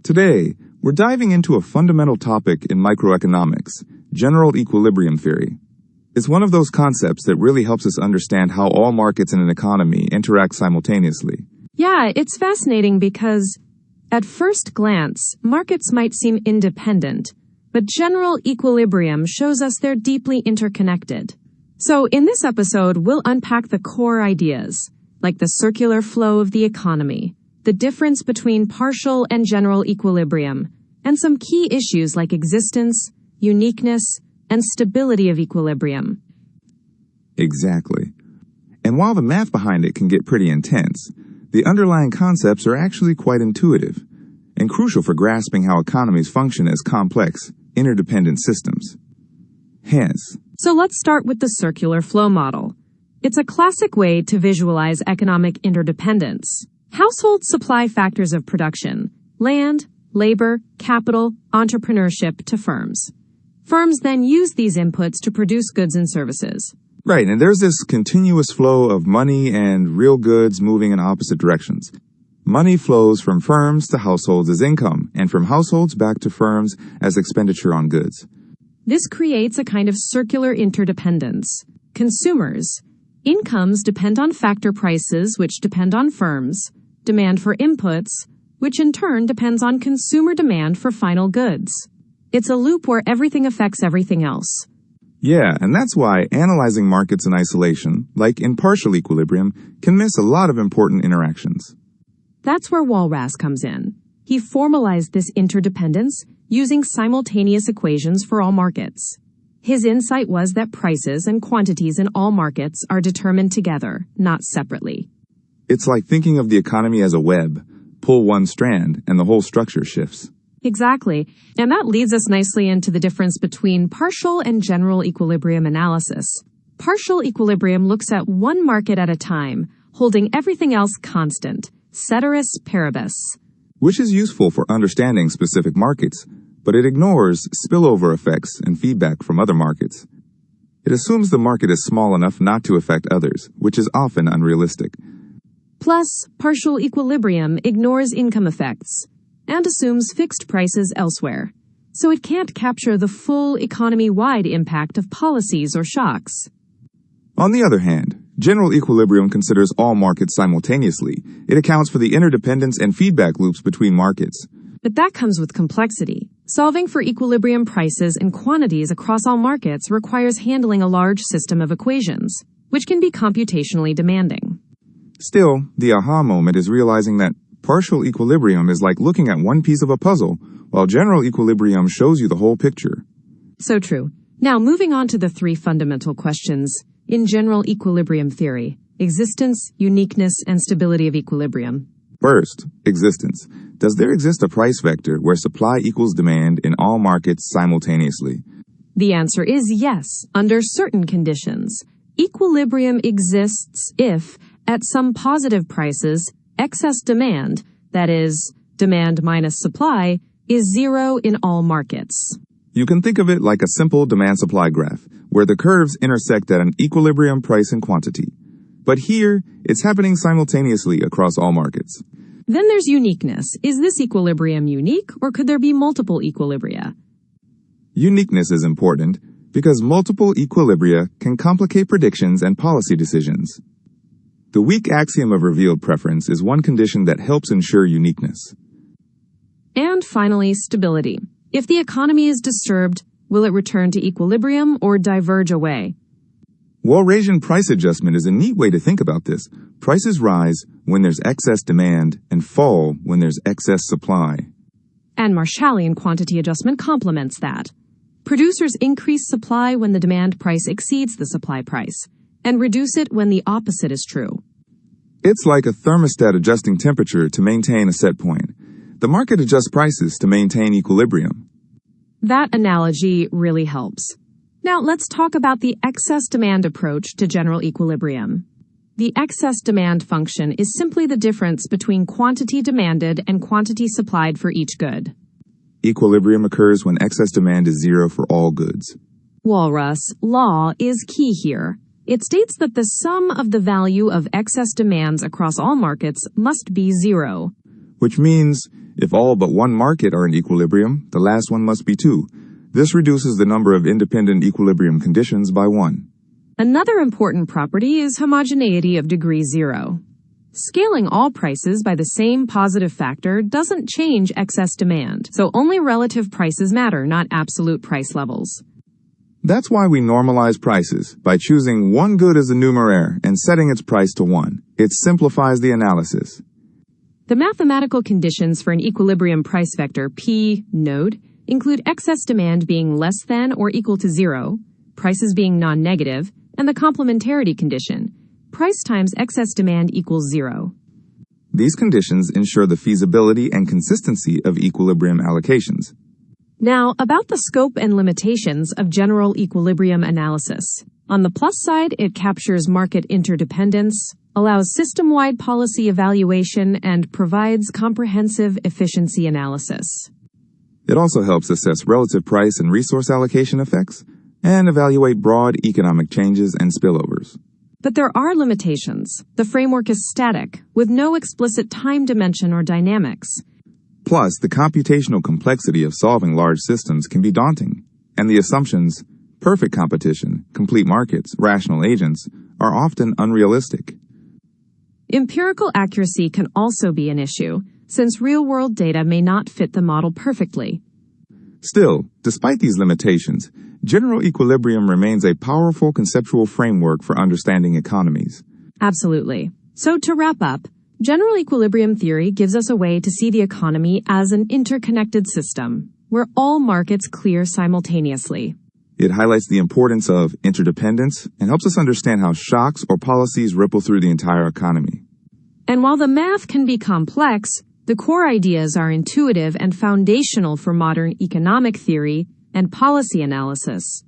Today, we're diving into a fundamental topic in microeconomics, general equilibrium theory. It's one of those concepts that really helps us understand how all markets in an economy interact simultaneously. Yeah, it's fascinating because, at first glance, markets might seem independent, but general equilibrium shows us they're deeply interconnected. So in this episode, we'll unpack the core ideas, like the circular flow of the economy, the difference between partial and general equilibrium, and some key issues like existence, uniqueness, and stability of equilibrium. Exactly. And while the math behind it can get pretty intense, the underlying concepts are actually quite intuitive and crucial for grasping how economies function as complex, interdependent systems. So let's start with the circular flow model. It's a classic way to visualize economic interdependence. Households supply factors of production, land, labor, capital, entrepreneurship to firms. Firms then use these inputs to produce goods and services. Right, and there's this continuous flow of money and real goods moving in opposite directions. Money flows from firms to households as income, and from households back to firms as expenditure on goods. This creates a kind of circular interdependence. Consumers' incomes depend on factor prices, which depend on firms, demand for inputs, which in turn depends on consumer demand for final goods. It's a loop where everything affects everything else. Yeah, and that's why analyzing markets in isolation, like in partial equilibrium, can miss a lot of important interactions. That's where Walras comes in. He formalized this interdependence using simultaneous equations for all markets. His insight was that prices and quantities in all markets are determined together, not separately. It's like thinking of the economy as a web. Pull one strand, and the whole structure shifts. Exactly. And that leads us nicely into the difference between partial and general equilibrium analysis. Partial equilibrium looks at one market at a time, holding everything else constant, ceteris paribus. Which is useful for understanding specific markets, but it ignores spillover effects and feedback from other markets. It assumes the market is small enough not to affect others, which is often unrealistic. Plus, partial equilibrium ignores income effects and assumes fixed prices elsewhere, so it can't capture the full economy-wide impact of policies or shocks. On the other hand, general equilibrium considers all markets simultaneously. It accounts for the interdependence and feedback loops between markets. But that comes with complexity. Solving for equilibrium prices and quantities across all markets requires handling a large system of equations, which can be computationally demanding. Still, the aha moment is realizing that partial equilibrium is like looking at one piece of a puzzle, while general equilibrium shows you the whole picture. So true. Now, moving on to the three fundamental questions in general equilibrium theory: existence, uniqueness, and stability of equilibrium. First, existence. Does there exist a price vector where supply equals demand in all markets simultaneously? The answer is yes, under certain conditions. Equilibrium exists if, at some positive prices, excess demand, that is, demand minus supply, is zero in all markets. You can think of it like a simple demand-supply graph, where the curves intersect at an equilibrium price and quantity. But here, it's happening simultaneously across all markets. Then there's uniqueness. Is this equilibrium unique, or could there be multiple equilibria? Uniqueness is important because multiple equilibria can complicate predictions and policy decisions. The weak axiom of revealed preference is one condition that helps ensure uniqueness. And finally, stability. If the economy is disturbed, will it return to equilibrium or diverge away? Walrasian price adjustment is a neat way to think about this. Prices rise when there's excess demand and fall when there's excess supply. And Marshallian quantity adjustment complements that. Producers increase supply when the demand price exceeds the supply price, and reduce it when the opposite is true. It's like a thermostat adjusting temperature to maintain a set point. The market adjusts prices to maintain equilibrium. That analogy really helps. Now let's talk about the excess demand approach to general equilibrium. The excess demand function is simply the difference between quantity demanded and quantity supplied for each good. Equilibrium occurs when excess demand is zero for all goods. Walras law is key here. It states that the sum of the value of excess demands across all markets must be zero. Which means If all but one market are in equilibrium, the last one must be too. This reduces the number of independent equilibrium conditions by 1. Another important property is homogeneity of degree 0. Scaling all prices by the same positive factor doesn't change excess demand, so only relative prices matter, not absolute price levels. That's why we normalize prices by choosing one good as the numeraire and setting its price to 1. It simplifies the analysis. The mathematical conditions for an equilibrium price vector P node include excess demand being less than or equal to 0, prices being non-negative, and the complementarity condition, price times excess demand equals 0. These conditions ensure the feasibility and consistency of equilibrium allocations. Now, about the scope and limitations of general equilibrium analysis. On the plus side, it captures market interdependence, allows system-wide policy evaluation, and provides comprehensive efficiency analysis. It also helps assess relative price and resource allocation effects and evaluate broad economic changes and spillovers. But there are limitations. The framework is static, with no explicit time dimension or dynamics. Plus, the computational complexity of solving large systems can be daunting, and the assumptions, perfect competition, complete markets, rational agents, are often unrealistic. Empirical accuracy can also be an issue, since real-world data may not fit the model perfectly. Still, despite these limitations, general equilibrium remains a powerful conceptual framework for understanding economies. Absolutely. So to wrap up, general equilibrium theory gives us a way to see the economy as an interconnected system, where all markets clear simultaneously. It highlights the importance of interdependence and helps us understand how shocks or policies ripple through the entire economy. And while the math can be complex, the core ideas are intuitive and foundational for modern economic theory and policy analysis.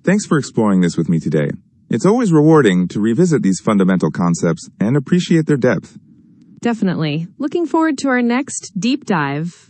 Thanks for exploring this with me today. It's always rewarding to revisit these fundamental concepts and appreciate their depth. Definitely. Looking forward to our next deep dive.